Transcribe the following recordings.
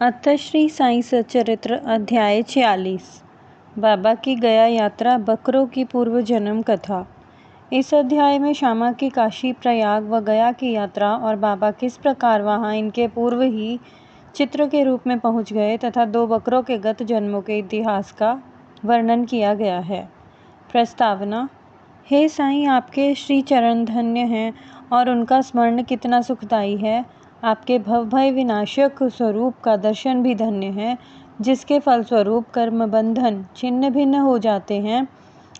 अथ श्री साईं सच्चरित्र अध्याय 46। बाबा की गया यात्रा, बकरों की पूर्व जन्म कथा। इस अध्याय में श्यामा की काशी, प्रयाग व गया की यात्रा और बाबा किस प्रकार वहां इनके पूर्व ही चित्र के रूप में पहुंच गए तथा 2 बकरों के गत जन्मों के इतिहास का वर्णन किया गया है। प्रस्तावना। हे साईं, आपके श्री चरण धन्य हैं और उनका स्मरण कितना सुखदायी है। आपके भवभय विनाशक स्वरूप का दर्शन भी धन्य है, जिसके फलस्वरूप कर्म बंधन छिन्न भिन्न हो जाते हैं।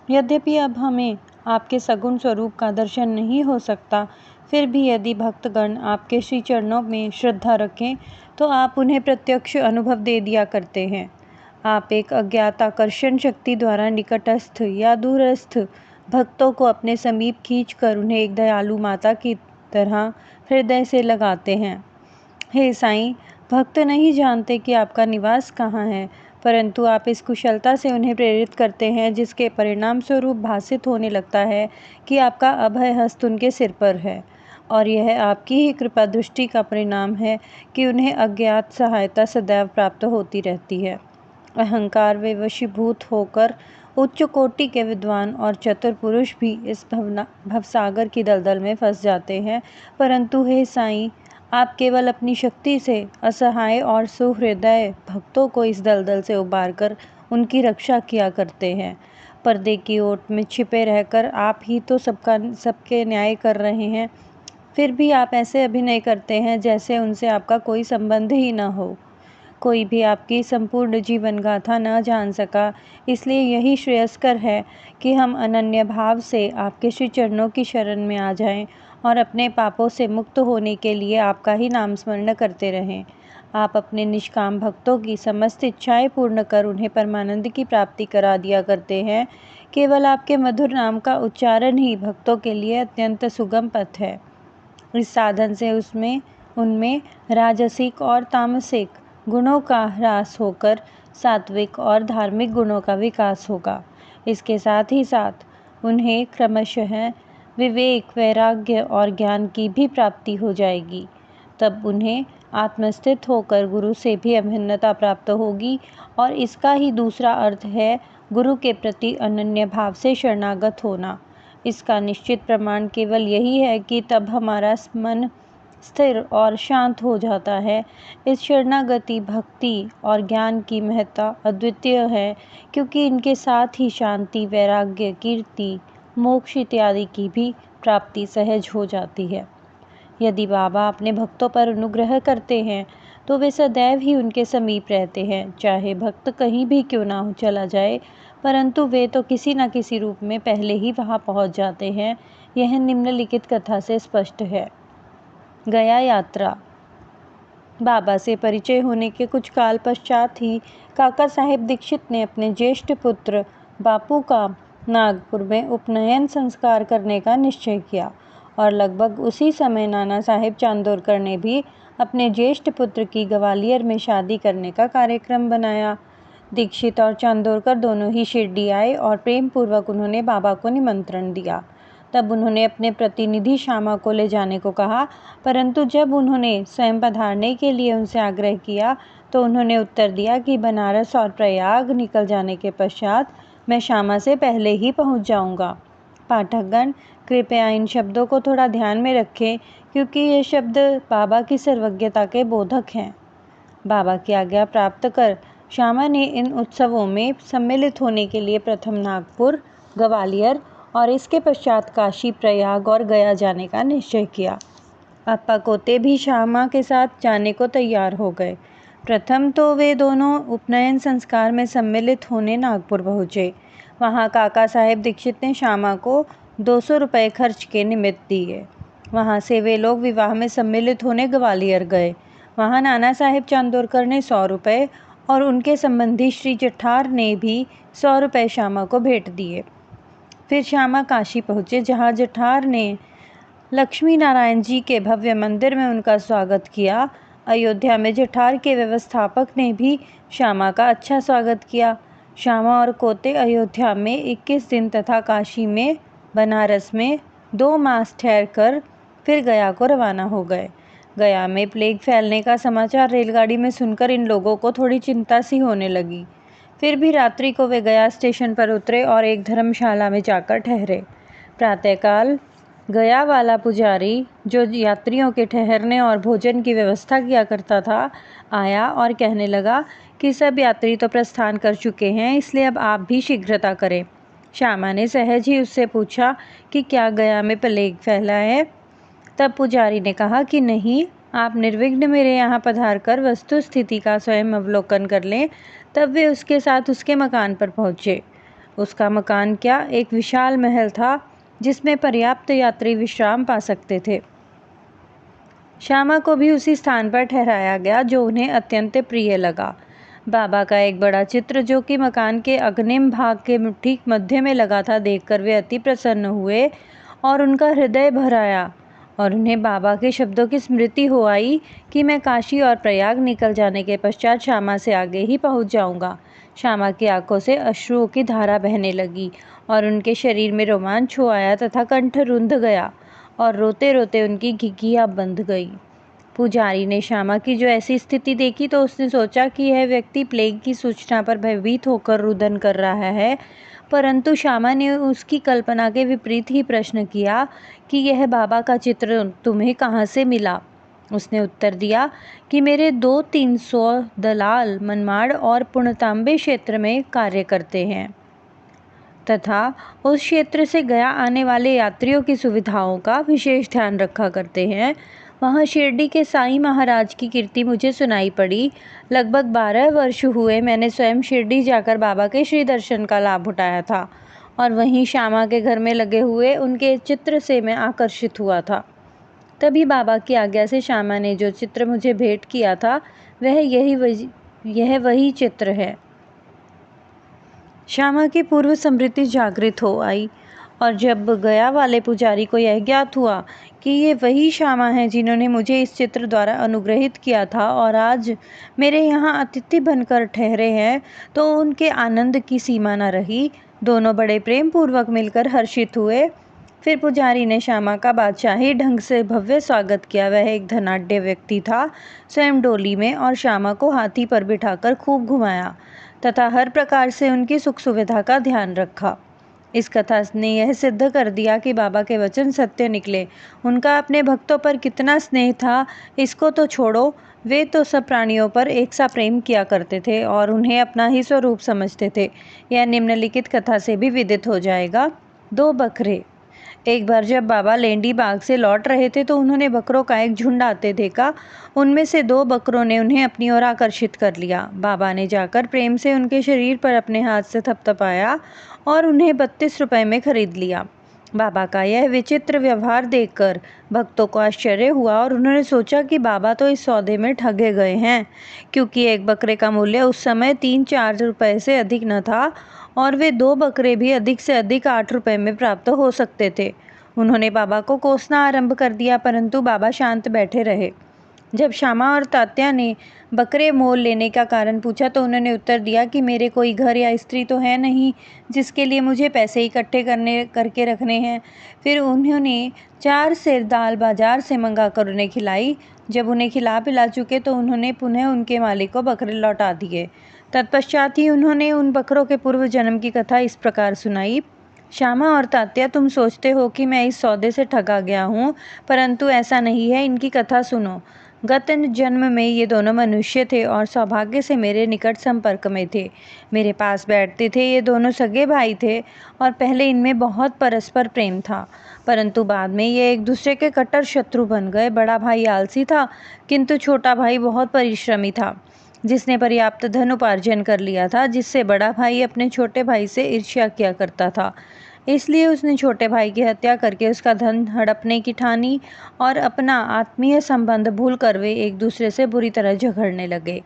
यद्यपि अब हमें आपके सगुण स्वरूप का दर्शन नहीं हो सकता, फिर भी यदि भक्तगण आपके श्री चरणों में श्रद्धा रखें तो आप उन्हें प्रत्यक्ष अनुभव दे दिया करते हैं। आप एक अज्ञात आकर्षण शक्ति द्वारा निकटस्थ या दूरस्थ भक्तों को अपने समीप खींचकर उन्हें एक दयालु माता की तरह हृदय से लगाते हैं। हे साईं, भक्त नहीं जानते कि आपका निवास कहाँ है, परंतु आप इस कुशलता से उन्हें प्रेरित करते हैं, जिसके परिणाम स्वरूप भासित होने लगता है कि आपका अभय हस्त उनके सिर पर है। और यह आपकी ही कृपा दृष्टि का परिणाम है कि उन्हें अज्ञात सहायता सदैव प्राप्त होती रहती है। अहंकार वे वशीभूत होकर उच्च कोटि के विद्वान और चतुर पुरुष भी इस भवसागर की दलदल में फंस जाते हैं, परंतु हे साईं, आप केवल अपनी शक्ति से असहाय और सुहृदय भक्तों को इस दलदल से उबारकर उनकी रक्षा किया करते हैं। पर्दे की ओट में छिपे रहकर आप ही तो सबके न्याय कर रहे हैं, फिर भी आप ऐसे अभिनय करते हैं जैसे उनसे आपका कोई संबंध ही न हो। कोई भी आपकी संपूर्ण जीवन गाथा न जान सका, इसलिए यही श्रेयस्कर है कि हम अनन्य भाव से आपके श्री चरणों की शरण में आ जाएं और अपने पापों से मुक्त होने के लिए आपका ही नाम स्मरण करते रहें। आप अपने निष्काम भक्तों की समस्त इच्छाएं पूर्ण कर उन्हें परमानंद की प्राप्ति करा दिया करते हैं। केवल आपके मधुर नाम का उच्चारण ही भक्तों के लिए अत्यंत सुगम पथ है। इस साधन से उनमें राजसिक और तामसिक गुणों का ह्रास होकर सात्विक और धार्मिक गुणों का विकास होगा। इसके साथ ही साथ उन्हें क्रमशः विवेक, वैराग्य और ज्ञान की भी प्राप्ति हो जाएगी। तब उन्हें आत्मस्थित होकर गुरु से भी अभिन्नता प्राप्त होगी, और इसका ही दूसरा अर्थ है गुरु के प्रति अनन्य भाव से शरणागत होना। इसका निश्चित प्रमाण केवल यही है कि तब हमारा मन स्थिर और शांत हो जाता है। इस शरणागति, भक्ति और ज्ञान की महत्ता अद्वितीय है, क्योंकि इनके साथ ही शांति, वैराग्य, कीर्ति, मोक्ष इत्यादि की भी प्राप्ति सहज हो जाती है। यदि बाबा अपने भक्तों पर अनुग्रह करते हैं तो वे सदैव ही उनके समीप रहते हैं, चाहे भक्त कहीं भी क्यों ना चला जाए, परंतु वे तो किसी न किसी रूप में पहले ही वहां पहुंच जाते हैं। यह निम्नलिखित कथा से स्पष्ट है। गया यात्रा। बाबा से परिचय होने के कुछ काल पश्चात ही काका साहेब दीक्षित ने अपने ज्येष्ठ पुत्र बापू का नागपुर में उपनयन संस्कार करने का निश्चय किया, और लगभग उसी समय नाना साहेब चांदोरकर ने भी अपने ज्येष्ठ पुत्र की ग्वालियर में शादी करने का कार्यक्रम बनाया। दीक्षित और चांदोरकर दोनों ही शिरडी आए और प्रेम पूर्वक उन्होंने बाबा को निमंत्रण दिया। तब उन्होंने अपने प्रतिनिधि श्यामा को ले जाने को कहा, परंतु जब उन्होंने स्वयं पधारने के लिए उनसे आग्रह किया तो उन्होंने उत्तर दिया कि बनारस और प्रयाग निकल जाने के पश्चात मैं श्यामा से पहले ही पहुंच जाऊंगा। पाठकगण, कृपया इन शब्दों को थोड़ा ध्यान में रखें, क्योंकि ये शब्द बाबा की सर्वज्ञता के बोधक हैं। बाबा की आज्ञा प्राप्त कर श्यामा ने इन उत्सवों में सम्मिलित होने के लिए प्रथम नागपुर, ग्वालियर और इसके पश्चात काशी, प्रयाग और गया जाने का निश्चय किया। अप्पा कोते भी श्यामा के साथ जाने को तैयार हो गए। प्रथम तो वे दोनों उपनयन संस्कार में सम्मिलित होने नागपुर पहुँचे। वहाँ काका साहेब दीक्षित ने श्यामा को 200 रुपये खर्च के निमित्त दिए। वहाँ से वे लोग विवाह में सम्मिलित होने ग्वालियर गए। वहाँ नाना साहेब चांदोरकर ने 100 रुपये और उनके संबंधी श्री जठार ने भी 100 रुपये श्यामा को भेंट दिए। फिर श्यामा काशी पहुँचे, जहाँ जठार ने लक्ष्मी नारायण जी के भव्य मंदिर में उनका स्वागत किया। अयोध्या में जठार के व्यवस्थापक ने भी श्यामा का अच्छा स्वागत किया। श्यामा और कोते अयोध्या में 21 दिन तथा काशी में, बनारस में 2 मास ठहरकर फिर गया को रवाना हो गए। गया में प्लेग फैलने का समाचार रेलगाड़ी में सुनकर इन लोगों को थोड़ी चिंता सी होने लगी। फिर भी रात्रि को वे गया स्टेशन पर उतरे और एक धर्मशाला में जाकर ठहरे। प्रातःकाल गया वाला पुजारी, जो यात्रियों के ठहरने और भोजन की व्यवस्था किया करता था, आया और कहने लगा कि सब यात्री तो प्रस्थान कर चुके हैं, इसलिए अब आप भी शीघ्रता करें। श्यामा ने सहज ही उससे पूछा कि क्या गया में प्लेग फैला है? तब पुजारी ने कहा कि नहीं, आप निर्विघ्न मेरे यहाँ पधार कर वस्तु स्थिति का स्वयं अवलोकन कर लें। तब वे उसके साथ उसके मकान पर पहुँचे। उसका मकान क्या, एक विशाल महल था जिसमें पर्याप्त यात्री विश्राम पा सकते थे। श्यामा को भी उसी स्थान पर ठहराया गया जो उन्हें अत्यंत प्रिय लगा। बाबा का एक बड़ा चित्र, जो कि मकान के अग्निम भाग के ठीक मध्य में लगा था, देखकर वे अति प्रसन्न हुए और उनका हृदय भर आया और उन्हें बाबा के शब्दों की स्मृति हो आई कि मैं काशी और प्रयाग निकल जाने के पश्चात श्यामा से आगे ही पहुंच जाऊंगा। श्यामा की आंखों से अश्रुओं की धारा बहने लगी और उनके शरीर में रोमांच हो आया तथा कंठ रुंध गया और रोते रोते उनकी घिघिया बंध गई। पुजारी ने श्यामा की जो ऐसी स्थिति देखी तो उसने सोचा कि यह व्यक्ति प्लेग की सूचना पर भयभीत होकर रुदन कर रहा है, परंतु श्यामा ने उसकी कल्पना के विपरीत ही प्रश्न किया कि यह बाबा का चित्र तुम्हें कहाँ से मिला? उसने उत्तर दिया कि मेरे 200-300 दलाल मनमाड़ और पुणतांबे क्षेत्र में कार्य करते हैं तथा उस क्षेत्र से गया आने वाले यात्रियों की सुविधाओं का विशेष ध्यान रखा करते हैं। वहाँ शिरडी के साईं महाराज की कीर्ति मुझे सुनाई पड़ी। लगभग 12 वर्ष हुए मैंने स्वयं शिरडी जाकर बाबा के श्री दर्शन का लाभ उठाया था और वहीं श्यामा के घर में लगे हुए उनके चित्र से मैं आकर्षित हुआ था। तभी बाबा की आज्ञा से श्यामा ने जो चित्र मुझे भेंट किया था यह वही चित्र है। श्यामा की पूर्व स्मृति जागृत हो आई और जब गया वाले पुजारी को यह ज्ञात हुआ कि ये वही श्यामा हैं जिन्होंने मुझे इस चित्र द्वारा अनुग्रहित किया था और आज मेरे यहाँ अतिथि बनकर ठहरे हैं, तो उनके आनंद की सीमा न रही। दोनों बड़े प्रेम पूर्वक मिलकर हर्षित हुए। फिर पुजारी ने श्यामा का बादशाही ढंग से भव्य स्वागत किया। वह एक धनाढ्य व्यक्ति था, स्वयं डोली में, और श्यामा को हाथी पर बिठाकर खूब घुमाया तथा हर प्रकार से उनकी सुख सुविधा का ध्यान रखा। इस कथा ने यह सिद्ध कर दिया कि बाबा के वचन सत्य निकले। उनका अपने भक्तों पर कितना स्नेह था, इसको तो छोड़ो, वे तो सब प्राणियों पर एक सा प्रेम किया करते थे और उन्हें अपना ही स्वरूप समझते थे। यह निम्नलिखित कथा से भी विदित हो जाएगा। 2 बकरे। एक बार जब बाबा लेंडी बाग से लौट रहे थे तो उन्होंने बकरों का एक झुंड आते देखा। उनमें से 2 बकरों ने उन्हें अपनी ओर आकर्षित कर लिया। बाबा ने जाकर प्रेम से उनके शरीर पर अपने हाथ से थपथपाया और उन्हें 32 रुपए में खरीद लिया। बाबा का यह विचित्र व्यवहार देखकर भक्तों को आश्चर्य हुआ और उन्होंने सोचा कि बाबा तो इस सौदे में ठगे गए हैं, क्योंकि एक बकरे का मूल्य उस समय 3-4 रुपए से अधिक न था और वे 2 बकरे भी अधिक से अधिक 8 रुपए में प्राप्त हो सकते थे। उन्होंने बाबा को कोसना आरंभ कर दिया, परंतु बाबा शांत बैठे रहे। जब श्यामा और तात्या ने बकरे मोल लेने का कारण पूछा तो उन्होंने उत्तर दिया कि मेरे कोई घर या स्त्री तो है नहीं जिसके लिए मुझे पैसे इकट्ठे करके रखने हैं। फिर उन्होंने 4 सेर दाल बाजार से मंगाकर उन्हें खिलाई। जब उन्हें खिला पिला चुके तो उन्होंने पुनः उनके मालिक को बकरे लौटा दिए। तत्पश्चात ही उन्होंने उन बकरों के पूर्व जन्म की कथा इस प्रकार सुनाई। श्यामा और तात्या, तुम सोचते हो कि मैं इस सौदे से ठगा गया हूँ, परंतु ऐसा नहीं है। इनकी कथा सुनो। गत जन्म में ये दोनों मनुष्य थे और सौभाग्य से मेरे निकट संपर्क में थे। मेरे पास बैठते थे। ये दोनों सगे भाई थे और पहले इनमें बहुत परस्पर प्रेम था, परंतु बाद में ये एक दूसरे के कट्टर शत्रु बन गए। बड़ा भाई आलसी था, किंतु छोटा भाई बहुत परिश्रमी था, जिसने पर्याप्त धन उपार्जन कर लिया था, जिससे बड़ा भाई अपने छोटे भाई से ईर्ष्या किया करता था। इसलिए उसने छोटे भाई की हत्या करके उसका धन हड़पने की ठानी और अपना आत्मीय संबंध भूल कर वे एक दूसरे से बुरी तरह झगड़ने लगे।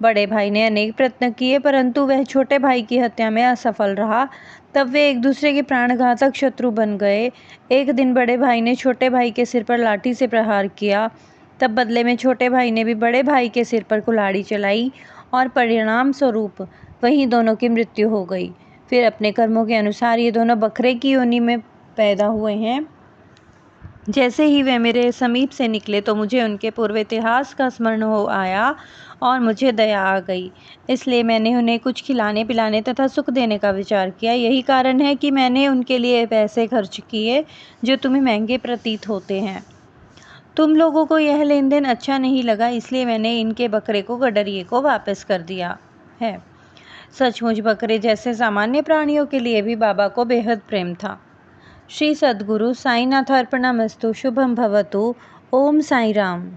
बड़े भाई ने अनेक प्रयत्न किए, परंतु वह छोटे भाई की हत्या में असफल रहा। तब वे एक दूसरे के प्राणघातक शत्रु बन गए। एक दिन बड़े भाई ने छोटे भाई के सिर पर लाठी से प्रहार किया। तब बदले में छोटे भाई ने भी बड़े भाई के सिर पर कुल्हाड़ी चलाई और परिणाम स्वरूप वहीं दोनों की मृत्यु हो गई। फिर अपने कर्मों के अनुसार ये दोनों बकरे की योनि में पैदा हुए हैं। जैसे ही वे मेरे समीप से निकले तो मुझे उनके पूर्व इतिहास का स्मरण हो आया और मुझे दया आ गई। इसलिए मैंने उन्हें कुछ खिलाने पिलाने तथा सुख देने का विचार किया। यही कारण है कि मैंने उनके लिए पैसे खर्च किए जो तुम्हें महंगे प्रतीत होते हैं। तुम लोगों को यह लेन देन अच्छा नहीं लगा, इसलिए मैंने इनके बकरे को गडरिये को वापस कर दिया है। सचमुच बकरे जैसे सामान्य प्राणियों के लिए भी बाबा को बेहद प्रेम था। श्री सद्गुरु साईनाथ अर्पणमस्तु। शुभम भवतु। ओम साई राम।